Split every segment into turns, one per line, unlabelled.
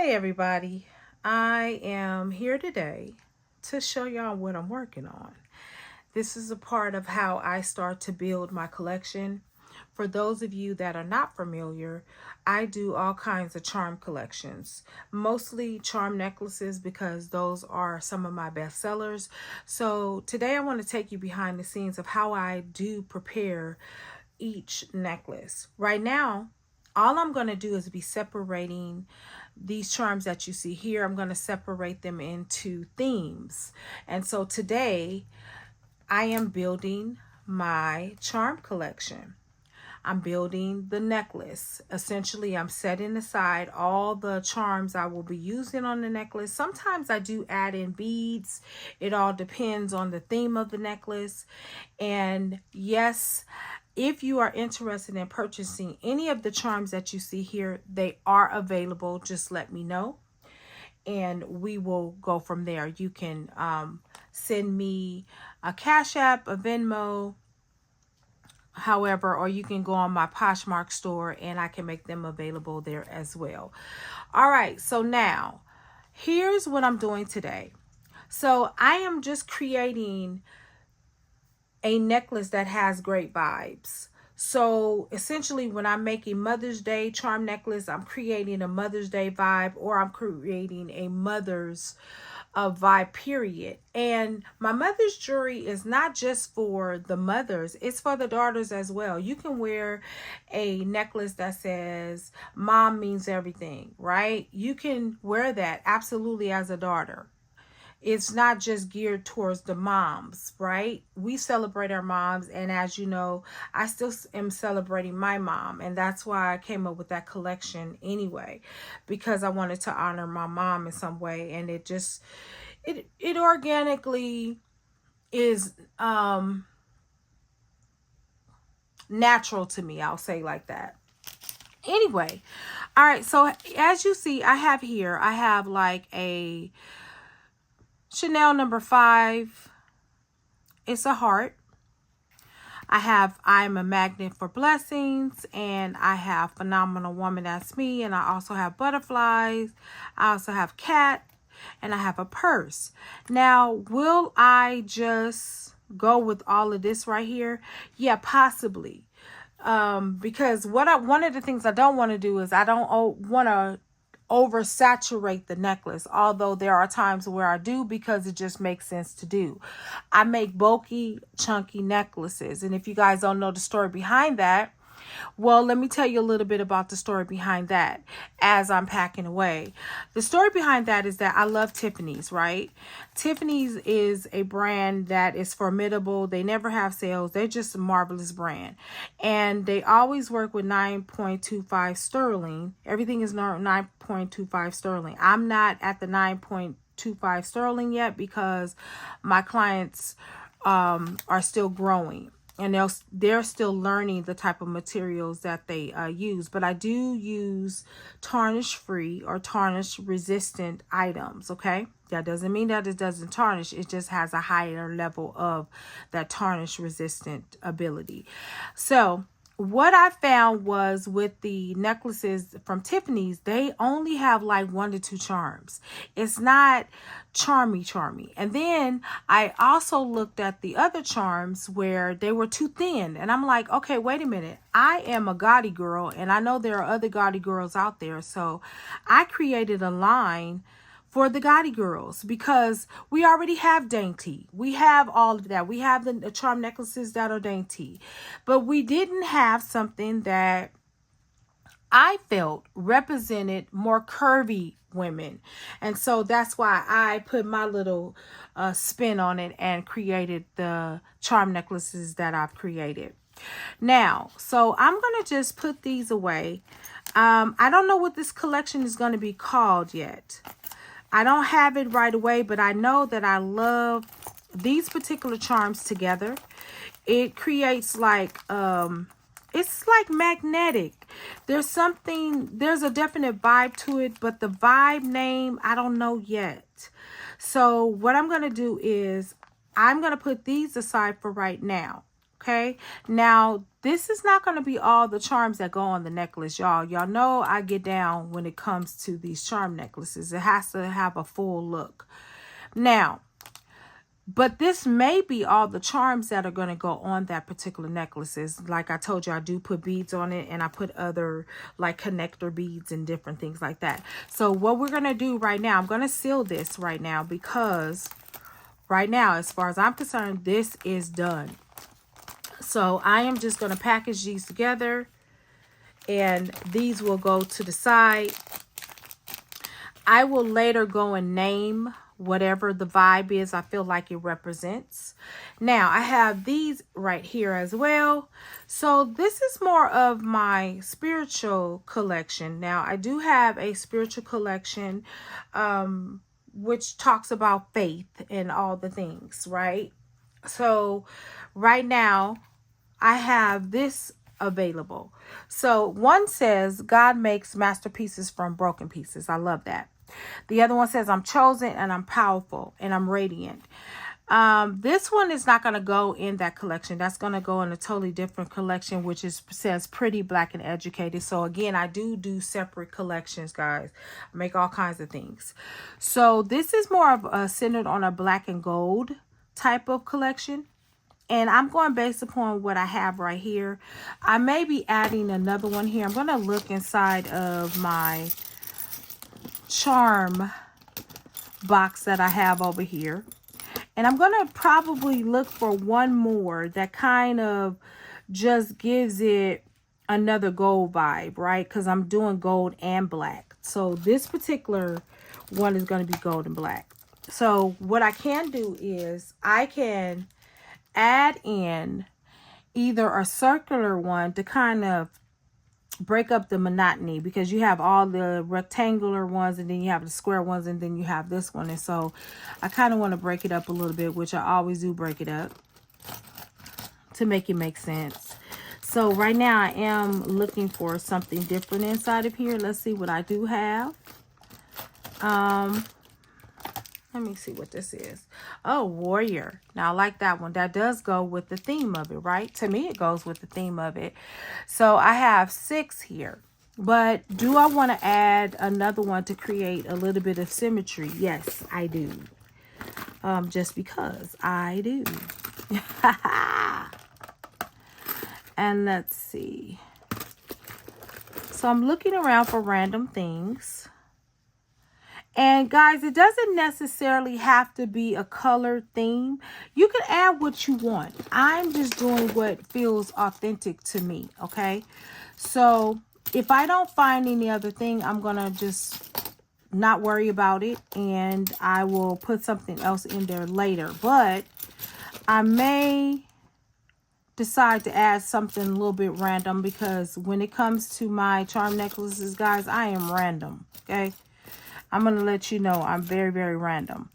Hey everybody, I am here today to show y'all what I'm working on. This is a part of how I start to build my collection. For those of you that are not familiar, I do all kinds of charm collections, mostly charm necklaces because those are some of my best sellers. So today I want to take you behind the scenes of how I do prepare each necklace. Right now, all I'm going to do is be separating these charms that you see here. I'm going to separate them into themes. And so today I am building my charm collection. I'm building the necklace. Essentially, I'm setting aside all the charms I will be using on the necklace. Sometimes I do add in beads. It all depends on the theme of the necklace. And yes, if you are interested in purchasing any of the charms that you see here, they are available. Just let me know and we will go from there. You can send me a Cash App, a Venmo, however, or you can go on my Poshmark store and I can make them available there as well. All right, so now here's what I'm doing today. So I am just creating a necklace that has great vibes. So essentially, when I'm making Mother's Day charm necklace, I'm creating a Mother's Day vibe, or I'm creating a mother's vibe, period. And my mother's jewelry is not just for the mothers, it's for the daughters as well. You can wear a necklace that says mom means everything, right? You can wear that absolutely as a daughter. It's not just geared towards the moms, right? We celebrate our moms, and as you know, I still am celebrating my mom, and that's why I came up with that collection anyway, because I wanted to honor my mom in some way, and it organically is natural to me, I'll say like that. Anyway, all right, so as you see, I have like a Chanel number 5. It's a heart. I have I'm a magnet for blessings, and I have phenomenal woman, that's me, and I also have butterflies. I also have cat, and I have a purse. Now, will I just go with all of this right here? Yeah, possibly. Because one of the things I don't want to do is I don't want to oversaturate the necklace, although there are times where I do because it just makes sense to do. I make bulky, chunky necklaces, and if you guys don't know the story behind that, well, let me tell you a little bit about the story behind that as I'm packing away. The story behind that is that I love Tiffany's, right? Tiffany's is a brand that is formidable. They never have sales. They're just a marvelous brand. And they always work with 9.25 sterling. Everything is 9.25 sterling. I'm not at the 9.25 sterling yet because my clients are still growing, and they're still learning the type of materials that they use. But I do use tarnish free or tarnish resistant items, okay? That doesn't mean that it doesn't tarnish. It just has a higher level of that tarnish resistant ability. So what I found was with the necklaces from Tiffany's, they only have like 1 to 2 charms. It's not charmy. And then I also looked at the other charms where they were too thin. And I'm like, okay, wait a minute. I am a gaudy girl, and I know there are other gaudy girls out there. So I created a line for the gaudy girls because we already have dainty. We have all of that. We have the charm necklaces that are dainty, but we didn't have something that I felt represented more curvy women. And so that's why I put my little spin on it and created the charm necklaces that I've created. Now, so I'm going to just put these away. I don't know what this collection is going to be called yet. I don't have it right away, but I know that I love these particular charms together. It creates like, it's like magnetic. There's a definite vibe to it, but the vibe name, I don't know yet. So what I'm going to do is I'm going to put these aside for right now. Okay, now this is not going to be all the charms that go on the necklace, y'all. Y'all know I get down when it comes to these charm necklaces. It has to have a full look. Now, but this may be all the charms that are going to go on that particular necklaces. Like I told you, I do put beads on it, and I put other like connector beads and different things like that. So what we're going to do right now, I'm going to seal this right now, because right now, as far as I'm concerned, this is done. So I am just going to package these together, and these will go to the side. I will later go and name whatever the vibe is I feel like it represents. Now I have these right here as well. So this is more of my spiritual collection. Now I do have a spiritual collection, which talks about faith and all the things, right? So right now I have this available. So one says, God makes masterpieces from broken pieces. I love that. The other one says, I'm chosen and I'm powerful and I'm radiant. This one is not going to go in that collection. That's going to go in a totally different collection, which says Pretty, Black, and Educated. So again, I do separate collections, guys. I make all kinds of things. So this is more of centered on a black and gold type of collection. And I'm going based upon what I have right here. I may be adding another one here. I'm going to look inside of my charm box that I have over here. And I'm going to probably look for one more that kind of just gives it another gold vibe, right? Because I'm doing gold and black. So this particular one is going to be gold and black. So what I can do is I can add in either a circular one to kind of break up the monotony, because you have all the rectangular ones and then you have the square ones and then you have this one. And so I kind of want to break it up a little bit, which I always do break it up to make it make sense. So right now I am looking for something different inside of here. Let's see what I do have. Let me see what this is. Oh, warrior. Now, I like that one. That does go with the theme of it, right? To me, it goes with the theme of it. So I have 6 here. But do I want to add another one to create a little bit of symmetry? Yes, I do. Just because I do. And let's see. So I'm looking around for random things. And guys, it doesn't necessarily have to be a color theme. You can add what you want. I'm just doing what feels authentic to me, okay? So if I don't find any other thing, I'm going to just not worry about it. And I will put something else in there later. But I may decide to add something a little bit random, because when it comes to my charm necklaces, guys, I am random, okay? I'm going to let you know I'm very, very random.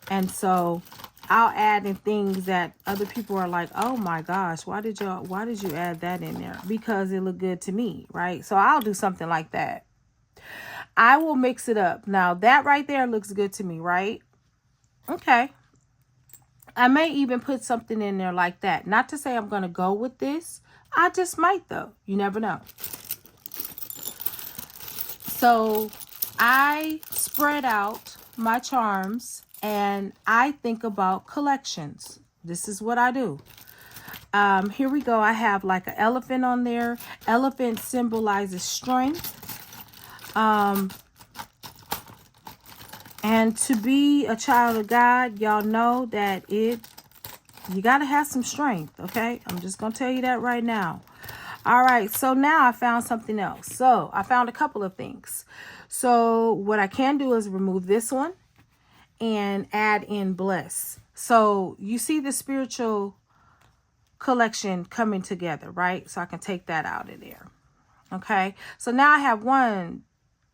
And so I'll add in things that other people are like, oh my gosh, why did you add that in there? Because it looked good to me, right? So I'll do something like that. I will mix it up. Now that right there looks good to me, right? Okay. I may even put something in there like that. Not to say I'm going to go with this. I just might though. You never know. So I spread out my charms and I think about collections. This is what I do. Here we go. I have like an elephant on there. Elephant symbolizes strength. And to be a child of God, y'all know that you got to have some strength, okay? I'm just going to tell you that right now. All right, so now I found something else. So I found a couple of things. So what I can do is remove this one and add in bless. So you see the spiritual collection coming together, right? So I can take that out of there. Okay, so now I have 1,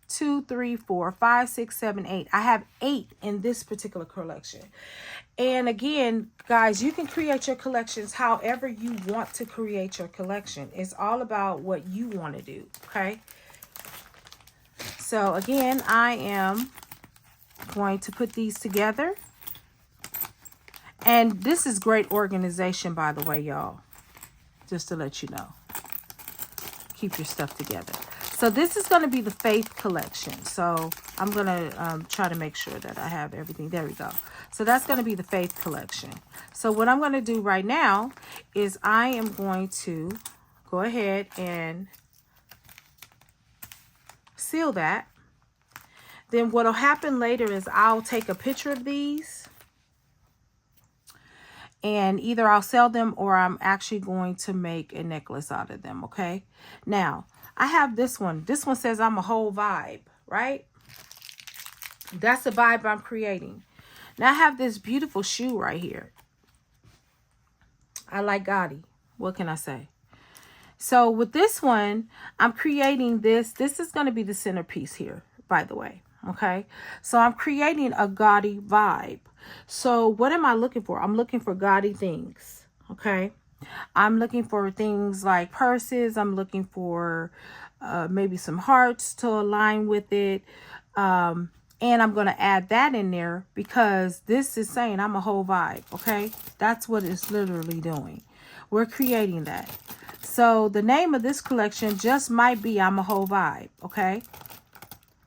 2, 3, 4, 5, 6, 7, 8. I have 8 in this particular collection. And again, guys, you can create your collections however you want to create your collection. It's all about what you want to do, okay? So again, I am going to put these together. And this is great organization, by the way, y'all. Just to let you know. Keep your stuff together. So this is going to be the Faith collection. So I'm going to try to make sure that I have everything. There we go. So that's going to be the Faith collection. So what I'm going to do right now is I am going to go ahead and seal that. Then what'll happen later is I'll take a picture of these. And either I'll sell them or I'm actually going to make a necklace out of them, okay? Now, I have this one. This one says I'm a whole vibe, right? That's the vibe I'm creating. Now, I have this beautiful shoe right here. I like Gotti. What can I say? So, with this one, I'm creating this. This is going to be the centerpiece here, by the way, okay? So, I'm creating a Gotti vibe. So what am I looking for? I'm looking for gaudy things. Okay. I'm looking for things like purses. I'm looking for maybe some hearts to align with it. And I'm going to add that in there because this is saying I'm a whole vibe. Okay. That's what it's literally doing. We're creating that. So the name of this collection just might be I'm a whole vibe. Okay.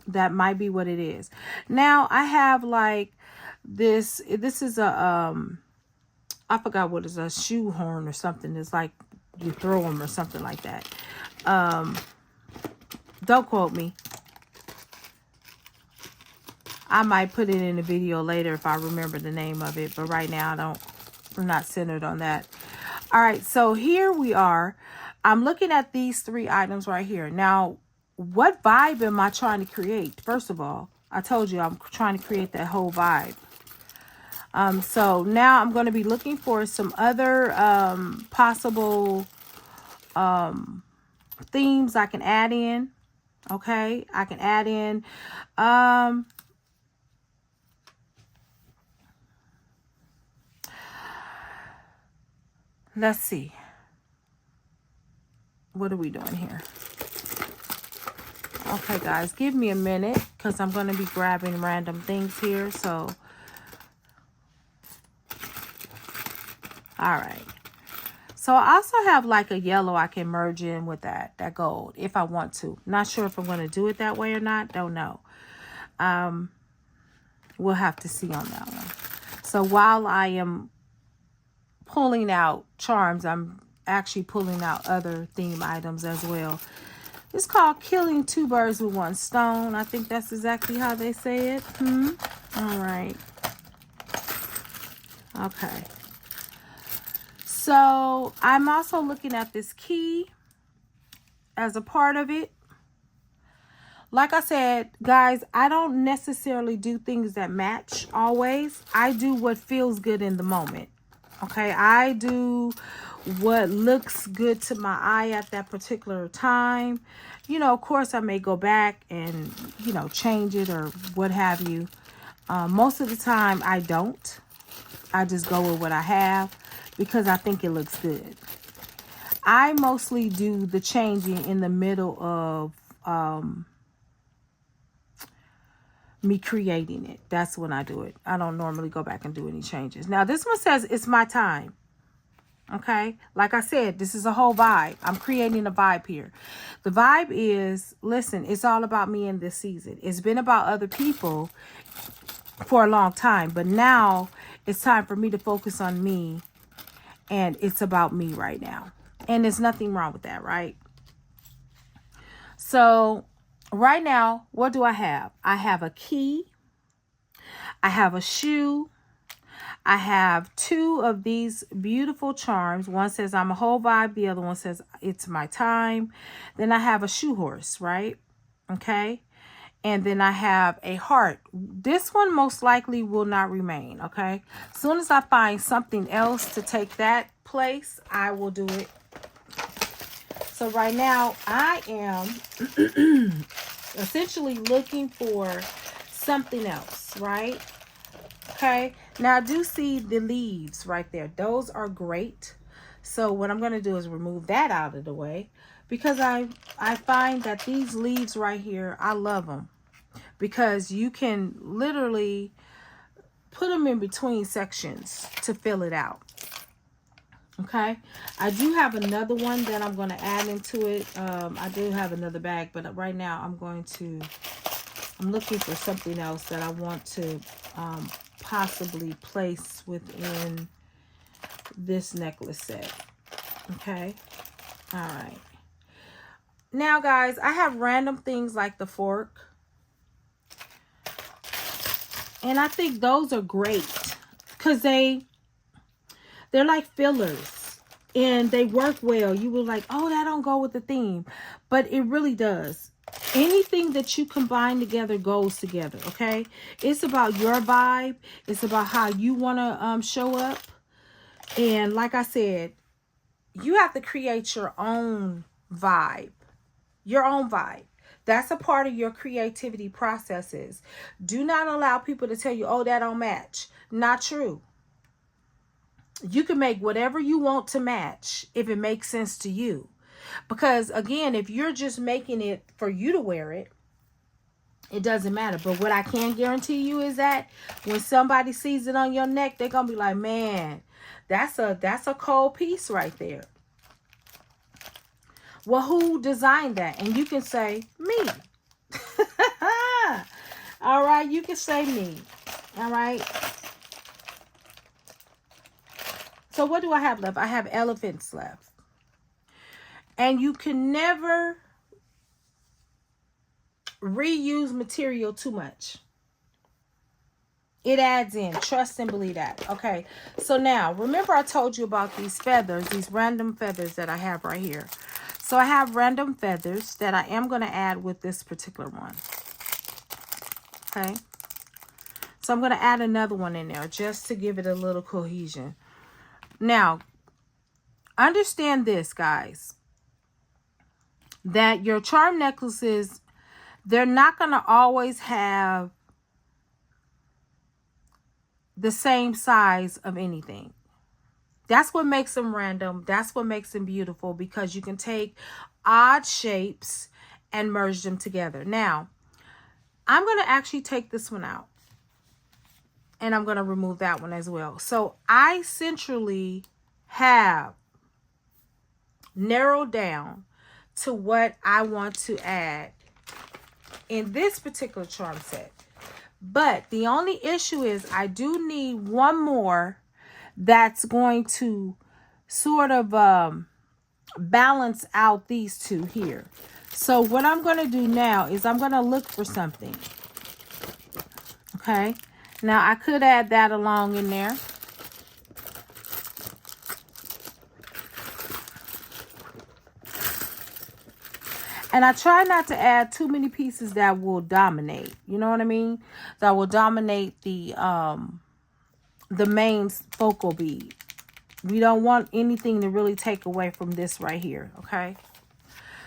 That might be what it is. Now I have like, this is a I forgot what is a shoe horn or something. It's like you throw them or something like that. Don't quote me. I might put it in a video later if I remember the name of it, but right now I'm not centered on that. All right, so here we are. I'm looking at these 3 items right here. Now, what vibe am I trying to create? First of all, I told you I'm trying to create that whole vibe. So now I'm going to be looking for some other possible themes I can add in. Okay, I can add in let's see. What are we doing here? Okay, guys, give me a minute because I'm going to be grabbing random things here. So all right. So I also have like a yellow I can merge in with that gold if I want to. Not sure if I'm going to do it that way or not. Don't know. We'll have to see on that one. So while I am pulling out charms, I'm actually pulling out other theme items as well. It's called killing 2 birds with 1 stone. I think that's exactly how they say it. All right. Okay. So I'm also looking at this key as a part of it. Like I said, guys, I don't necessarily do things that match always. I do what feels good in the moment. Okay, I do what looks good to my eye at that particular time. You know, of course, I may go back and, you know, change it or what have you. Most of the time, I don't. I just go with what I have because I think it looks good. I mostly do the changing in the middle of me creating it. That's when I do it. I don't normally go back and do any changes. Now, this one says it's my time. Okay. Like I said, this is a whole vibe. I'm creating a vibe here. The vibe is, listen, it's all about me in this season. It's been about other people for a long time, but now it's time for me to focus on me, and it's about me right now. And there's nothing wrong with that, right? So right now, what do I have? I have a key. I have a shoe. I have 2 of these beautiful charms. One says I'm a whole vibe. The other one says it's my time. Then I have a shoe horse, right? Okay. And then I have a heart. This one most likely will not remain, okay? As soon as I find something else to take that place, I will do it. So right now, I am essentially looking for something else, right? Okay. Now, I do see the leaves right there. Those are great. So what I'm going to do is remove that out of the way. Because I find that these leaves right here, I love them. Because you can literally put them in between sections to fill it out. Okay, I do have another one that I'm going to add into it. I do have another bag, but right now I'm looking for something else that I want to possibly place within this necklace set. Okay, all right. Now, guys, I have random things like the fork. And I think those are great because they're like fillers and they work well. You were like, oh, that don't go with the theme, but it really does. Anything that you combine together goes together. Okay, it's about your vibe. It's about how you want to show up. And like I said, you have to create your own vibe. Your own vibe. That's a part of your creativity processes. Do not allow people to tell you, oh, that don't match. Not true. You can make whatever you want to match if it makes sense to you. Because again, if you're just making it for you to wear it, it doesn't matter. But what I can guarantee you is that when somebody sees it on your neck, they're going to be like, man, that's a cold piece right there. Well, who designed that? And you can say, me. All right, you can say me. All right. So what do I have left? I have elephants left. And you can never reuse material too much. It adds in. Trust and believe that. Okay. So now, remember I told you about these feathers, these random feathers that I have right here. So I have random feathers that I am going to add with this particular one. Okay. So I'm going to add another one in there just to give it a little cohesion. Now, understand this, guys, that your charm necklaces, they're not going to always have the same size of anything. That's what makes them random. That's what makes them beautiful, because you can take odd shapes and merge them together. Now, I'm going to actually take this one out. And I'm going to remove that one as well. So I centrally have narrowed down to what I want to add in this particular charm set. But the only issue is I do need one more that's going to sort of balance out these two here. So what I'm going to do now is I'm going to look for something. Okay. Now I could add that along in there. And I try not to add too many pieces that will dominate. You know what I mean? That will dominate the main focal bead. We don't want anything to really take away from this right here. Okay.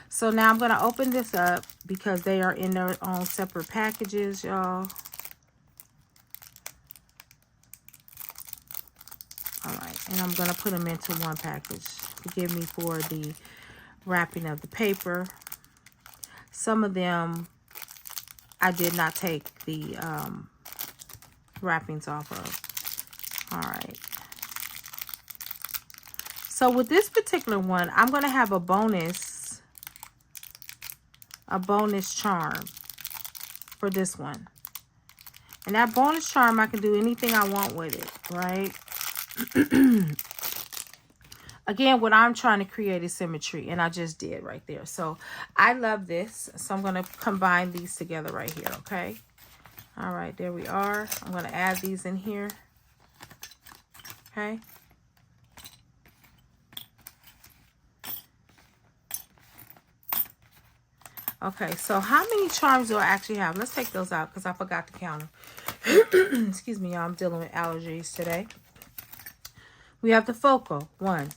So now I'm going to open this up because they are in their own separate packages, y'all. All right. And I'm going to put them into one package. Forgive me for the wrapping of the paper. Some of them I did not take the wrappings off of. All right. So with this particular one, I'm going to have a bonus charm for this one. And that bonus charm, I can do anything I want with it, right? Again, what I'm trying to create is symmetry, and I just did right there. So I love this. So I'm going to combine these together right here, okay? All right, there we are. I'm going to add these in here, okay? Okay, so how many charms do I actually have? Let's take those out because I forgot to count them. Excuse me, y'all. I'm dealing with allergies today. We have the focal. 1,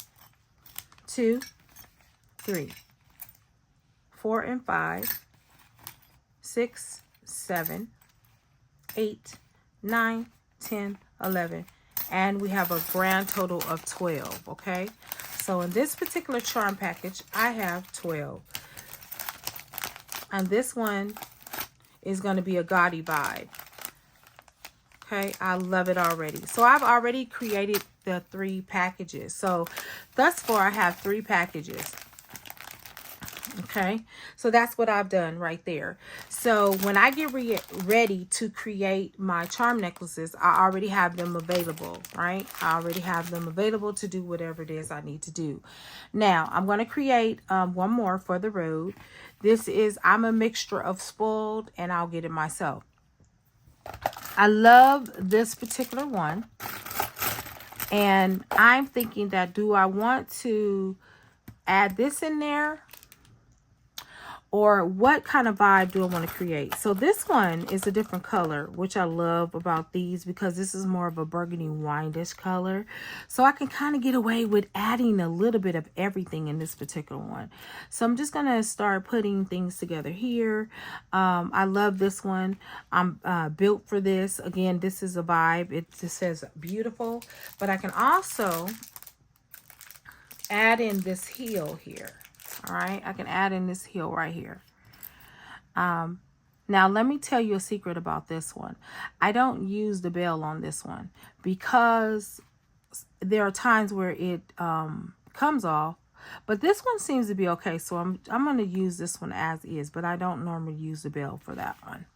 2, 3, 4 and 5, 6, 7, 8, 9, 10, 11. And we have a grand total of 12, okay? So in this particular charm package, I have 12. And this one is going to be a gaudy vibe. Okay, I love it already. So I've already created the 3 packages. So thus far I have 3 packages. Okay, so that's what I've done right there. So when I get ready to create my charm necklaces, I already have them available, right? I already have them available to do whatever it is I need to do. Now I'm going to create one more for the road. This is, I'm a mixture of spoiled and I'll get it myself. I love this particular one, and I'm thinking that, do I want to add this in there, or what kind of vibe do I want to create? So this one is a different color, which I love about these, because this is more of a burgundy wine-ish color. So I can kind of get away with adding a little bit of everything in this particular one. So I'm just going to start putting things together here. I love this one. I'm built for this. Again, this is a vibe. It just says beautiful, but I can also add in this heel here. All right, I can add in this heel right here. Now let me tell you a secret about this one. I don't use the bell on this one because there are times where it comes off, but this one seems to be okay. So I'm going to use this one as is, but I don't normally use the bell for that one.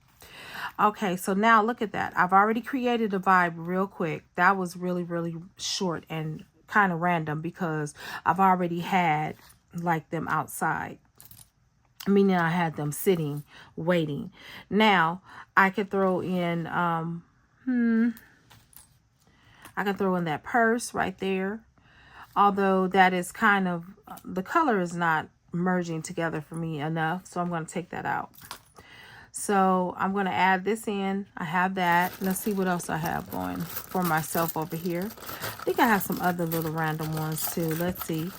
Okay, so now look at that. I've already created a vibe real quick. That was really, really short and kind of random because I've already had like them outside, meaning I had them sitting waiting. Now I could throw in I can throw in that purse right there, although that is kind of, the color is not merging together for me enough, so I'm going to take that out. So I'm going to add this in. I have that. Let's see what else I have going for myself over here. I think I have some other little random ones too. Let's see.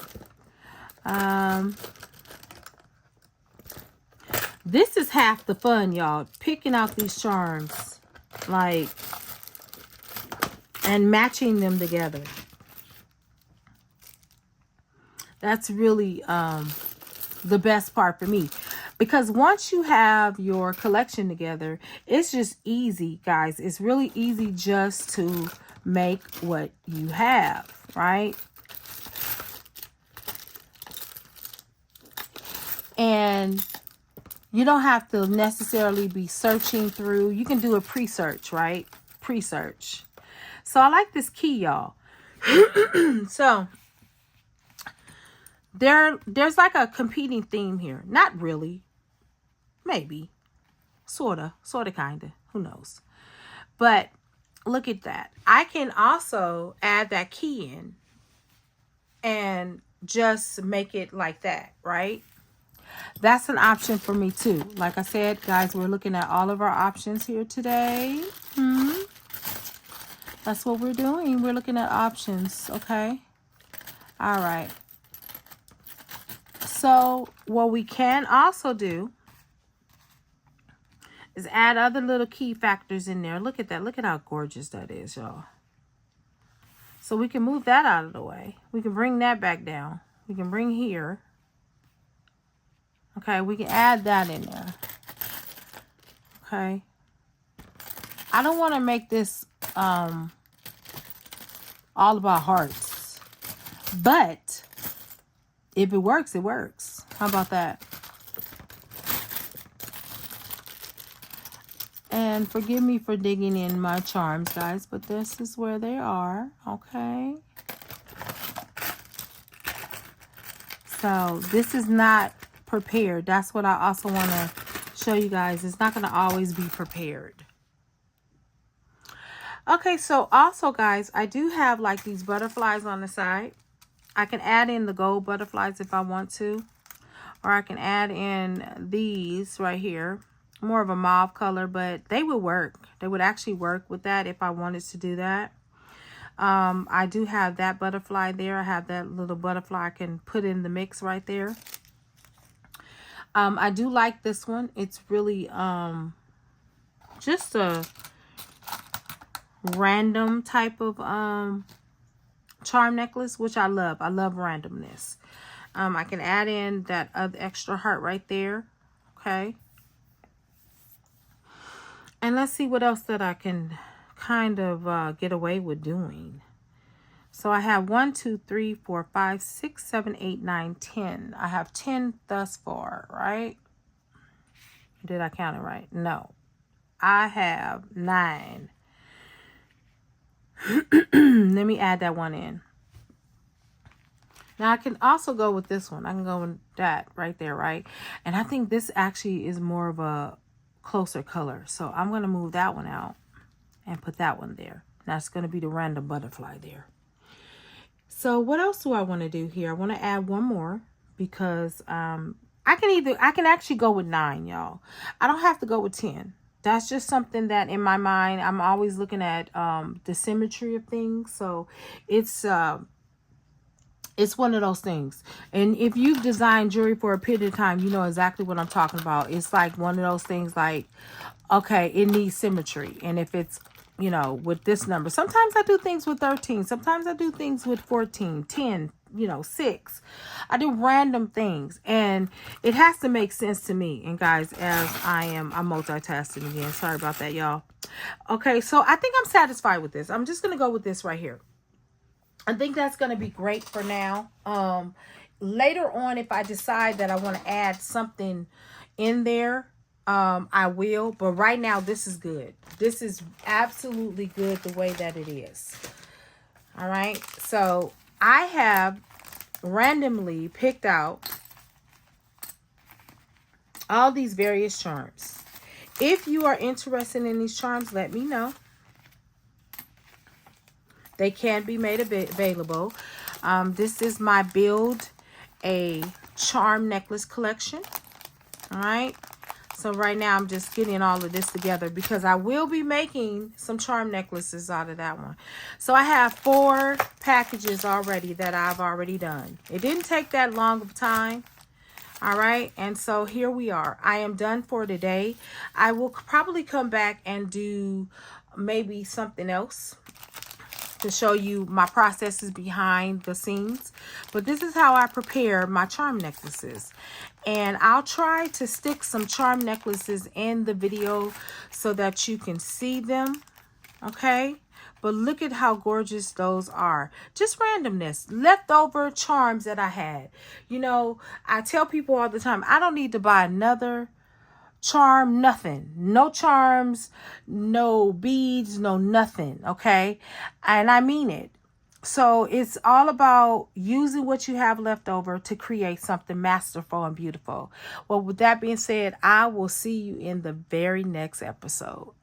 This is half the fun, y'all. Picking out these charms, like, and matching them together. That's really the best part for me. Because once you have your collection together, it's just easy, guys. It's really easy just to make what you have, right? And you don't have to necessarily be searching through. You can do a pre-search, right? Pre-search. So I like this key, y'all. So there's like a competing theme here. Not really. Maybe. Sorta, kinda. Who knows? But look at that. I can also add that key in and just make it like that, right? That's an option for me too. Like I said, guys, we're looking at all of our options here today. That's what we're doing. We're looking at options, okay? All right. So what we can also do is add other little key factors in there. Look at that. Look at how gorgeous that is, y'all. So we can move that out of the way. We can bring that back down. We can bring here. Okay, we can add that in there. Okay. I don't want to make this all about hearts. But if it works, it works. How about that? And forgive me for digging in my charms, guys, but this is where they are, okay? So this is not prepared. That's what I also want to show you guys. It's not going to always be prepared. Okay, so also, guys, I do have like these butterflies on the side. I can add in the gold butterflies if I want to. Or I can add in these right here. More of a mauve color, but they would work. They would actually work with that if I wanted to do that. I do have that butterfly there. I have that little butterfly I can put in the mix right there. I do like this one. It's really just a random type of charm necklace, which I love. I love randomness. I can add in that other extra heart right there. Okay. And let's see what else that I can kind of get away with doing. So I have 1, 2, 3, 4, 5, 6, 7, 8, 9, 10. I have 10 thus far, right? Did I count it right? No. I have 9. Let me add that one in. Now I can also go with this one. I can go with that right there, right? And I think this actually is more of a closer color. So I'm going to move that one out and put that one there. That's going to be the random butterfly there. So what else do I want to do here? I want to add one more because I can actually go with 9, y'all. I don't have to go with 10. That's just something that in my mind, I'm always looking at the symmetry of things. So it's one of those things. And if you've designed jewelry for a period of time, you know exactly what I'm talking about. It's like one of those things like, okay, it needs symmetry. And if it's, you know, with this number, sometimes I do things with 13. Sometimes I do things with 14, 10, 6. I do random things. And it has to make sense to me. And guys, as I'm multitasking again. Sorry about that, y'all. Okay, so I think I'm satisfied with this. I'm just going to go with this right here. I think that's going to be great for now. Later on, if I decide that I want to add something in there, I will. But right now, this is good. This is absolutely good the way that it is. All right. So I have randomly picked out all these various charms. If you are interested in these charms, let me know. They can be made available. This is my Build a Charm Necklace collection. All right. So right now I'm just getting all of this together because I will be making some charm necklaces out of that one. So I have 4 packages already that I've already done. It didn't take that long of time. All right. And so here we are. I am done for today. I will probably come back and do maybe something else to show you my processes behind the scenes. But this is how I prepare my charm necklaces. And I'll try to stick some charm necklaces in the video so that you can see them. Okay? But look at how gorgeous those are. Just randomness. Leftover charms that I had. You know, I tell people all the time, I don't need to buy another charm, nothing. No charms, no beads, no nothing. Okay? And I mean it. So it's all about using what you have left over to create something masterful and beautiful. Well, with that being said, I will see you in the very next episode.